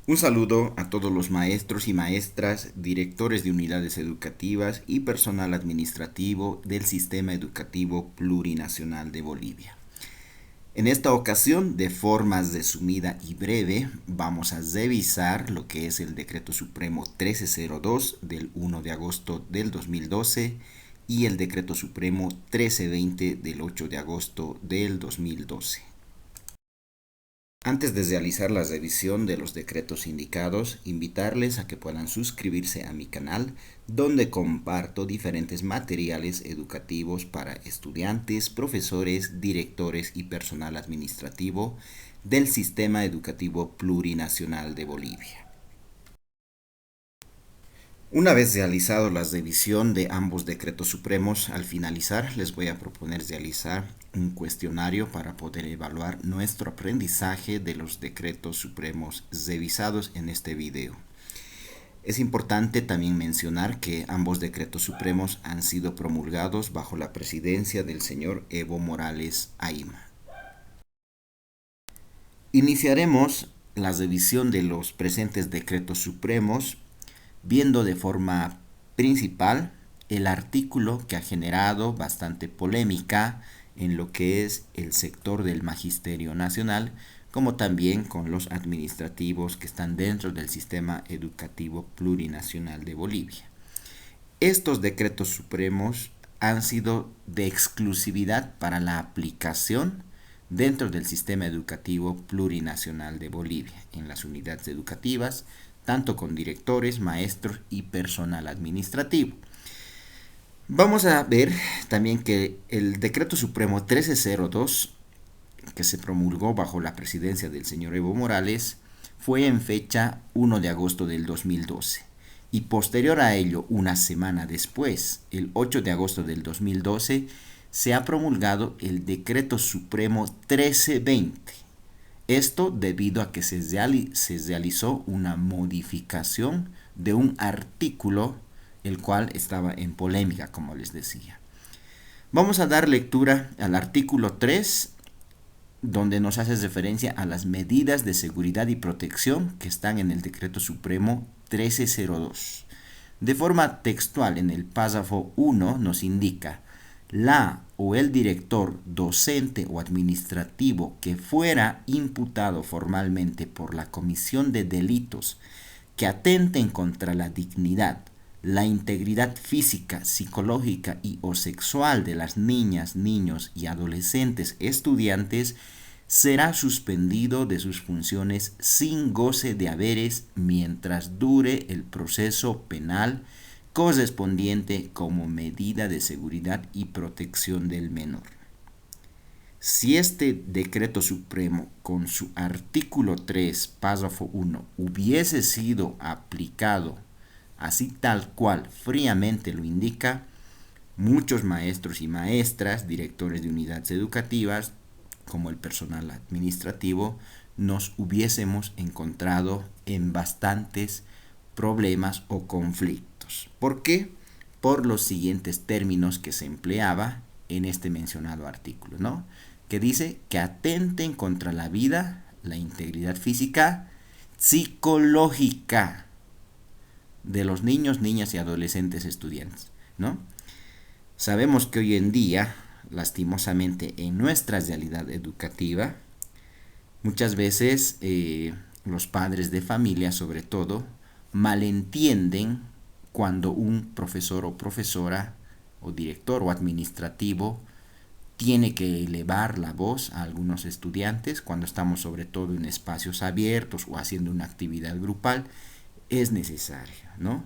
Un saludo a todos los maestros y maestras, directores de unidades educativas y personal administrativo del Sistema Educativo Plurinacional de Bolivia. En esta ocasión, de forma resumida y breve, vamos a revisar lo que es el Decreto Supremo 1302 del 1 de agosto del 2012 y el Decreto Supremo 1320 del 8 de agosto del 2012. Antes de realizar la revisión de los decretos indicados, invitarles a que puedan suscribirse a mi canal, donde comparto diferentes materiales educativos para estudiantes, profesores, directores y personal administrativo del Sistema Educativo Plurinacional de Bolivia. Una vez realizado la revisión de ambos decretos supremos, al finalizar les voy a proponer realizar un cuestionario para poder evaluar nuestro aprendizaje de los decretos supremos revisados en este video. Es importante también mencionar que ambos decretos supremos han sido promulgados bajo la presidencia del señor Evo Morales Ayma. Iniciaremos la revisión de los presentes decretos supremos viendo de forma principal el artículo que ha generado bastante polémica en lo que es el sector del Magisterio Nacional, como también con los administrativos que están dentro del Sistema Educativo Plurinacional de Bolivia. Estos decretos supremos han sido de exclusividad para la aplicación dentro del Sistema Educativo Plurinacional de Bolivia, en las unidades educativas, tanto con directores, maestros y personal administrativo. Vamos a ver también que el Decreto Supremo 1302, que se promulgó bajo la presidencia del señor Evo Morales, fue en fecha 1 de agosto del 2012. Y posterior a ello, una semana después, el 8 de agosto del 2012, se ha promulgado el Decreto Supremo 1320. Esto debido a que se realizó una modificación de un artículo el cual estaba en polémica, como les decía. Vamos a dar lectura al artículo 3, donde nos hace referencia a las medidas de seguridad y protección que están en el Decreto Supremo 1302. De forma textual, en el párrafo 1 nos indica: la o el director docente o administrativo que fuera imputado formalmente por la comisión de delitos que atenten contra la dignidad, la integridad física, psicológica y o sexual de las niñas, niños y adolescentes estudiantes será suspendido de sus funciones sin goce de haberes mientras dure el proceso penal correspondiente como medida de seguridad y protección del menor. Si este decreto supremo con su artículo 3, párrafo 1, hubiese sido aplicado así tal cual fríamente lo indica, muchos maestros y maestras, directores de unidades educativas, como el personal administrativo, nos hubiésemos encontrado en bastantes problemas o conflictos. ¿Por qué? Por los siguientes términos que se empleaba en este mencionado artículo, ¿no? Que dice que atenten contra la vida, la integridad física, psicológica de los niños, niñas y adolescentes estudiantes, ¿no? Sabemos que hoy en día, lastimosamente, en nuestra realidad educativa, muchas veces los padres de familia, sobre todo, malentienden cuando un profesor o profesora o director o administrativo tiene que elevar la voz a algunos estudiantes cuando estamos sobre todo en espacios abiertos o haciendo una actividad grupal. Es necesario, ¿no?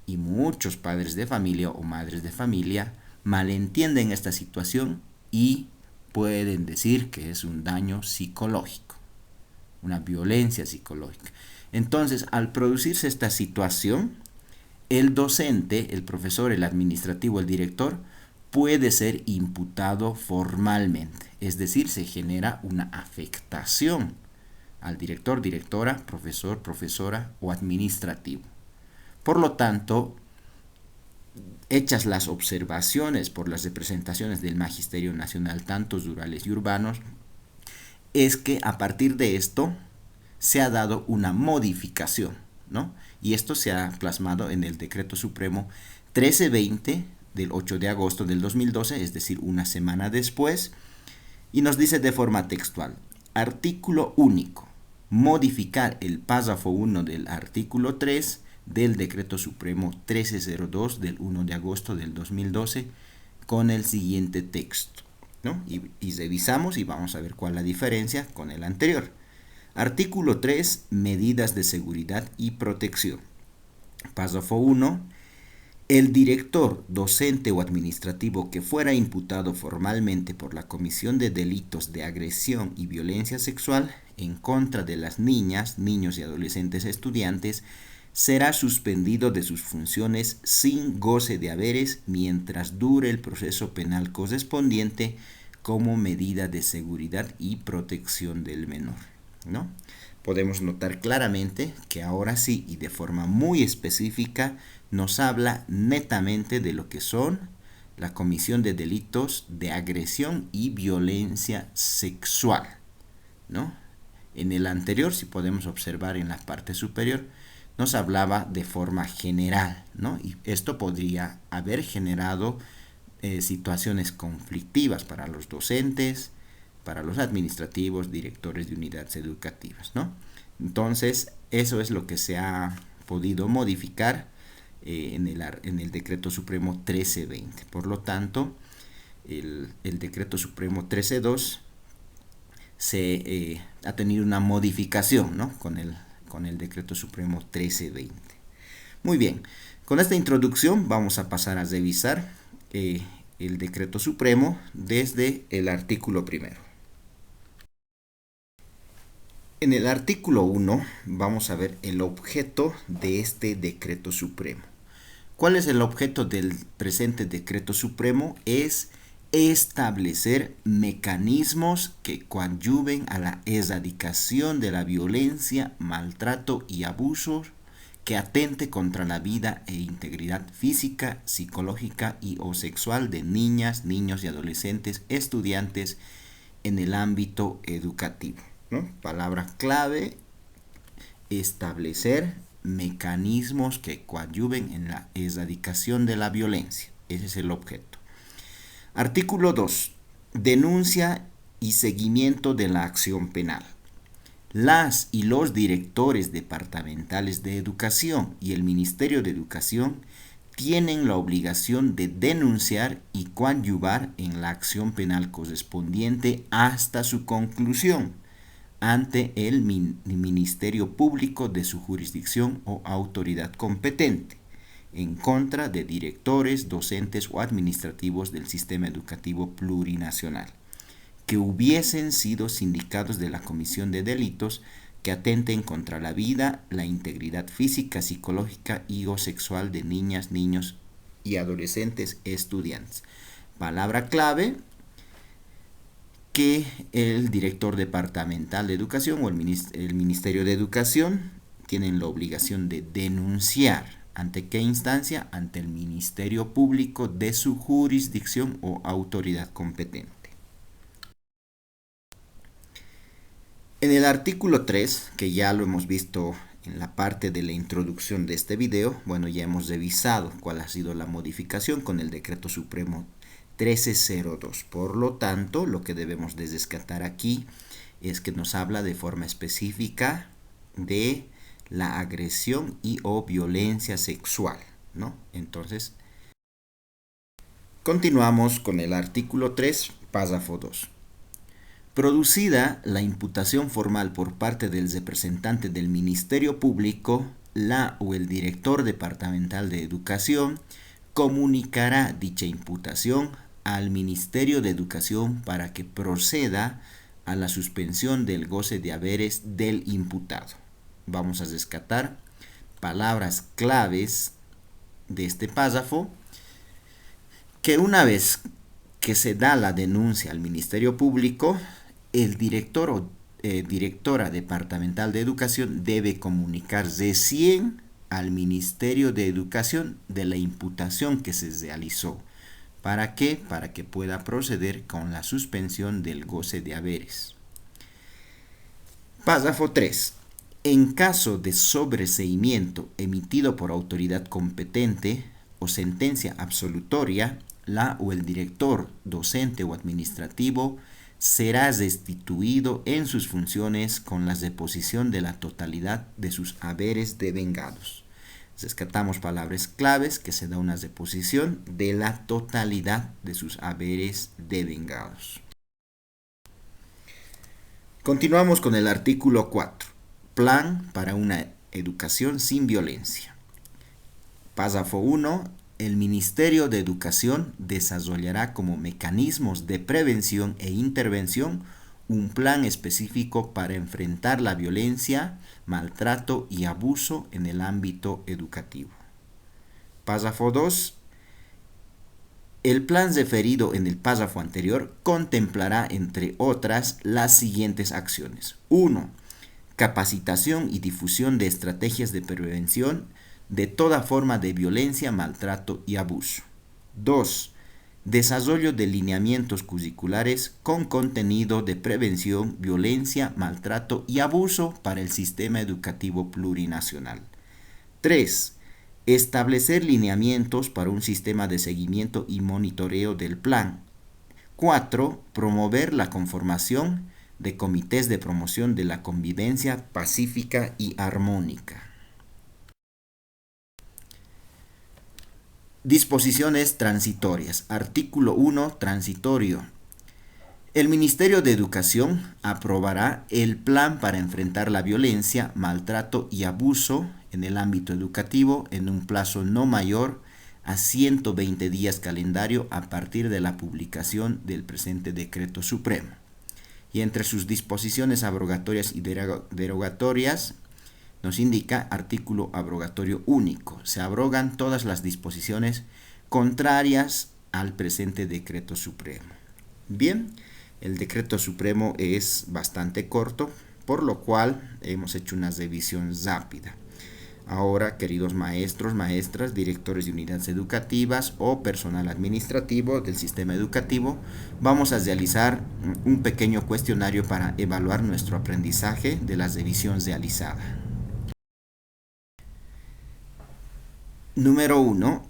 Y muchos padres de familia o madres de familia malentienden esta situación y pueden decir que es un daño psicológico, una violencia psicológica. Entonces, al producirse esta situación, el docente, el profesor, el administrativo, el director, puede ser imputado formalmente. Es decir, se genera una afectación al director, directora, profesor, profesora o administrativo. Por lo tanto, hechas las observaciones por las representaciones del Magisterio Nacional, tanto rurales y urbanos, es que a partir de esto se ha dado una modificación, ¿no? Y esto se ha plasmado en el Decreto Supremo 1320 del 8 de agosto del 2012, es decir, una semana después, y nos dice de forma textual: artículo único, modificar el párrafo 1 del artículo 3 del Decreto Supremo 1302 del 1 de agosto del 2012 con el siguiente texto, ¿no? Y revisamos y vamos a ver cuál es la diferencia con el anterior. Artículo 3, medidas de seguridad y protección. Párrafo 1. El director, docente o administrativo que fuera imputado formalmente por la comisión de delitos de agresión y violencia sexual en contra de las niñas, niños y adolescentes estudiantes será suspendido de sus funciones sin goce de haberes mientras dure el proceso penal correspondiente como medida de seguridad y protección del menor, ¿no? Podemos notar claramente que ahora sí y de forma muy específica nos habla netamente de lo que son la comisión de delitos de agresión y violencia sexual, ¿no? En el anterior, si podemos observar en la parte superior, nos hablaba de forma general, ¿no? Y esto podría haber generado situaciones conflictivas para los docentes, para los administrativos, directores de unidades educativas, ¿no? Entonces, eso es lo que se ha podido modificar en el Decreto Supremo 1320. Por lo tanto, el Decreto Supremo 13.2 ha tenido una modificación, ¿no? con el Decreto Supremo 1320. Muy bien, con esta introducción vamos a pasar a revisar el Decreto Supremo desde el artículo primero. En el artículo 1 vamos a ver el objeto de este Decreto Supremo. ¿Cuál es el objeto del presente Decreto Supremo? Es establecer mecanismos que coadyuven a la erradicación de la violencia, maltrato y abusos que atente contra la vida e integridad física, psicológica y o sexual de niñas, niños y adolescentes estudiantes en el ámbito educativo, ¿no? Palabra clave: establecer mecanismos que coadyuven en la erradicación de la violencia. Ese es el objeto. Artículo 2. Denuncia y seguimiento de la acción penal. Las y los directores departamentales de educación y el Ministerio de Educación tienen la obligación de denunciar y coadyuvar en la acción penal correspondiente hasta su conclusión ante el Ministerio Público de su jurisdicción o autoridad competente, en contra de directores, docentes o administrativos del sistema educativo plurinacional, que hubiesen sido sindicados de la comisión de delitos que atenten contra la vida, la integridad física, psicológica y o sexual de niñas, niños y adolescentes estudiantes. Palabra clave: que el director departamental de educación o el Ministerio de Educación tienen la obligación de denunciar. ¿Ante qué instancia? Ante el Ministerio Público de su jurisdicción o autoridad competente. En el artículo 3, que ya lo hemos visto en la parte de la introducción de este video, bueno, ya hemos revisado cuál ha sido la modificación con el Decreto Supremo 1302. Por lo tanto, lo que debemos de rescatar aquí es que nos habla de forma específica de la agresión y o violencia sexual, ¿no? Entonces, continuamos con el artículo 3, párrafo 2. Producida la imputación formal por parte del representante del Ministerio Público, la o el director departamental de Educación comunicará dicha imputación al Ministerio de Educación para que proceda a la suspensión del goce de haberes del imputado. Vamos a rescatar palabras claves de este párrafo: que una vez que se da la denuncia al Ministerio Público, el director o directora departamental de educación debe comunicar recién al Ministerio de Educación de la imputación que se realizó. ¿Para qué? Para que pueda proceder con la suspensión del goce de haberes. Párrafo 3. En caso de sobreseimiento emitido por autoridad competente o sentencia absolutoria, la o el director docente o administrativo será destituido en sus funciones con la deposición de la totalidad de sus haberes devengados. Rescatamos palabras claves que se da una deposición de la totalidad de sus haberes devengados. Continuamos con el artículo 4. Plan para una educación sin violencia. Párrafo 1. El Ministerio de Educación desarrollará como mecanismos de prevención e intervención un plan específico para enfrentar la violencia, maltrato y abuso en el ámbito educativo. Párrafo 2. El plan referido en el párrafo anterior contemplará, entre otras, las siguientes acciones. 1. Capacitación y difusión de estrategias de prevención de toda forma de violencia, maltrato y abuso. 2. Desarrollo de lineamientos curriculares con contenido de prevención, violencia, maltrato y abuso para el sistema educativo plurinacional. 3. Establecer lineamientos para un sistema de seguimiento y monitoreo del plan. 4. Promover la conformación de comités de promoción de la convivencia pacífica y armónica. Disposiciones transitorias. Artículo 1. Transitorio. El Ministerio de Educación aprobará el plan para enfrentar la violencia, maltrato y abuso en el ámbito educativo en un plazo no mayor a 120 días calendario a partir de la publicación del presente decreto supremo. Y entre sus disposiciones abrogatorias y derogatorias nos indica artículo abrogatorio único. Se abrogan todas las disposiciones contrarias al presente decreto supremo. Bien, el decreto supremo es bastante corto, por lo cual hemos hecho una revisión rápida. Ahora, queridos maestros, maestras, directores de unidades educativas o personal administrativo del sistema educativo, vamos a realizar un pequeño cuestionario para evaluar nuestro aprendizaje de la revisión realizada. Número 1.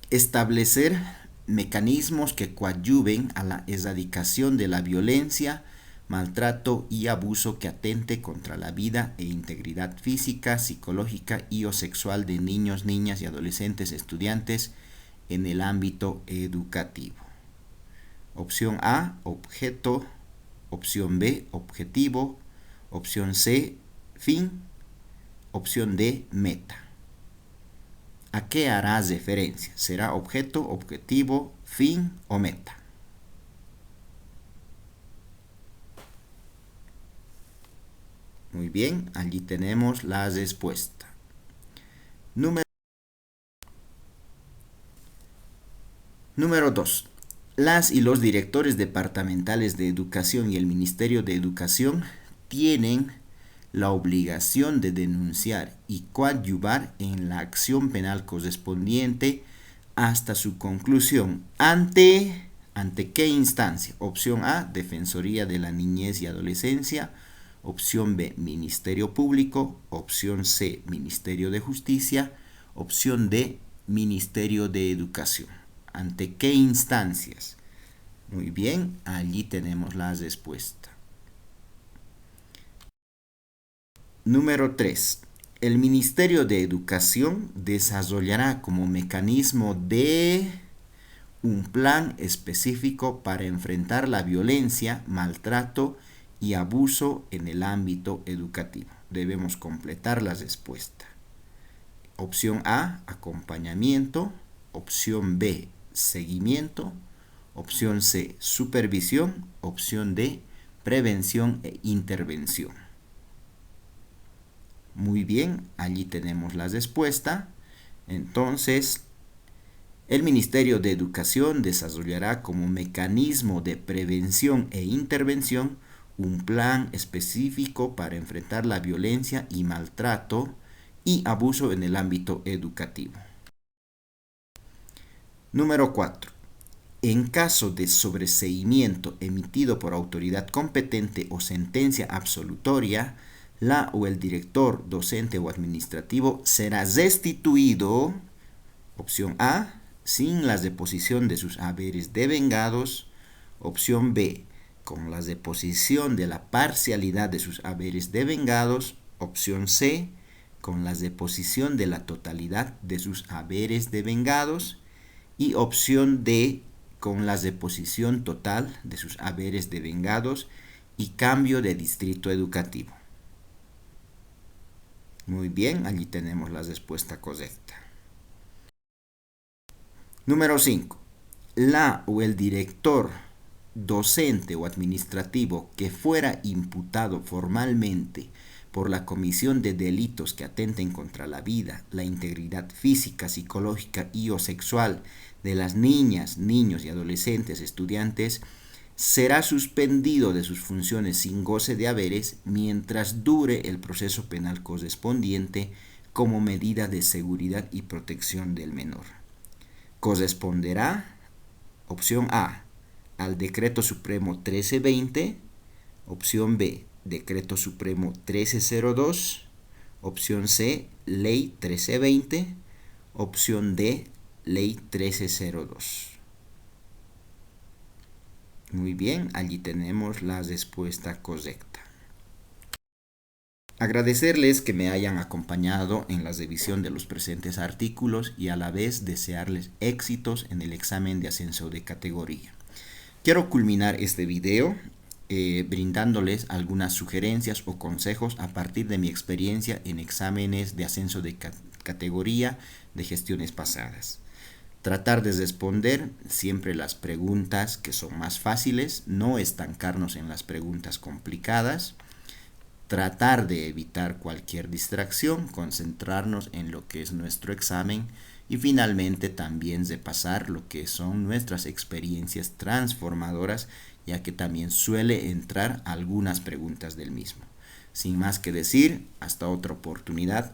Establecer mecanismos que coadyuven a la erradicación de la violencia, maltrato y abuso que atente contra la vida e integridad física, psicológica y o sexual de niños, niñas y adolescentes estudiantes en el ámbito educativo. Opción A, objeto. Opción B, objetivo. Opción C, fin. Opción D, meta. ¿A qué hará referencia? ¿Será objeto, objetivo, fin o meta? Muy bien, allí tenemos la respuesta. Número 2. Las y los directores departamentales de educación y el Ministerio de Educación tienen la obligación de denunciar y coadyuvar en la acción penal correspondiente hasta su conclusión. ¿Ante qué instancia? Opción A, Defensoría de la Niñez y Adolescencia. Opción B, Ministerio Público. Opción C, Ministerio de Justicia. Opción D, Ministerio de Educación. ¿Ante qué instancias? Muy bien, allí tenemos la respuesta. Número 3. El Ministerio de Educación desarrollará como mecanismo de un plan específico para enfrentar la violencia, maltrato y abuso en el ámbito educativo. Debemos completar la respuesta. Opción A, acompañamiento. Opción B, seguimiento. Opción C, supervisión. Opción D, prevención e intervención. Muy bien, allí tenemos la respuesta. Entonces, el Ministerio de Educación desarrollará como mecanismo de prevención e intervención un plan específico para enfrentar la violencia y maltrato y abuso en el ámbito educativo. Número 4. En caso de sobreseimiento emitido por autoridad competente o sentencia absolutoria, la o el director, docente o administrativo será restituido, opción A, sin la deposición de sus haberes devengados, opción B, con la deposición de la parcialidad de sus haberes devengados, opción C, con la deposición de la totalidad de sus haberes devengados, y opción D, con la deposición total de sus haberes devengados y cambio de distrito educativo. Muy bien, allí tenemos la respuesta correcta. Número 5. La o el director, docente o administrativo que fuera imputado formalmente por la comisión de delitos que atenten contra la vida, la integridad física, psicológica y o sexual de las niñas, niños y adolescentes estudiantes, será suspendido de sus funciones sin goce de haberes mientras dure el proceso penal correspondiente como medida de seguridad y protección del menor. Corresponderá, opción A, al Decreto Supremo 1320, opción B, Decreto Supremo 1302, opción C, Ley 1320, opción D, Ley 1302. Muy bien, allí tenemos la respuesta correcta. Agradecerles que me hayan acompañado en la revisión de los presentes artículos y a la vez desearles éxitos en el examen de ascenso de categoría. Quiero culminar este video brindándoles algunas sugerencias o consejos a partir de mi experiencia en exámenes de ascenso de categoría de gestiones pasadas. Tratar de responder siempre las preguntas que son más fáciles, no estancarnos en las preguntas complicadas, tratar de evitar cualquier distracción, concentrarnos en lo que es nuestro examen y finalmente también repasar lo que son nuestras experiencias transformadoras, ya que también suele entrar algunas preguntas del mismo. Sin más que decir, hasta otra oportunidad.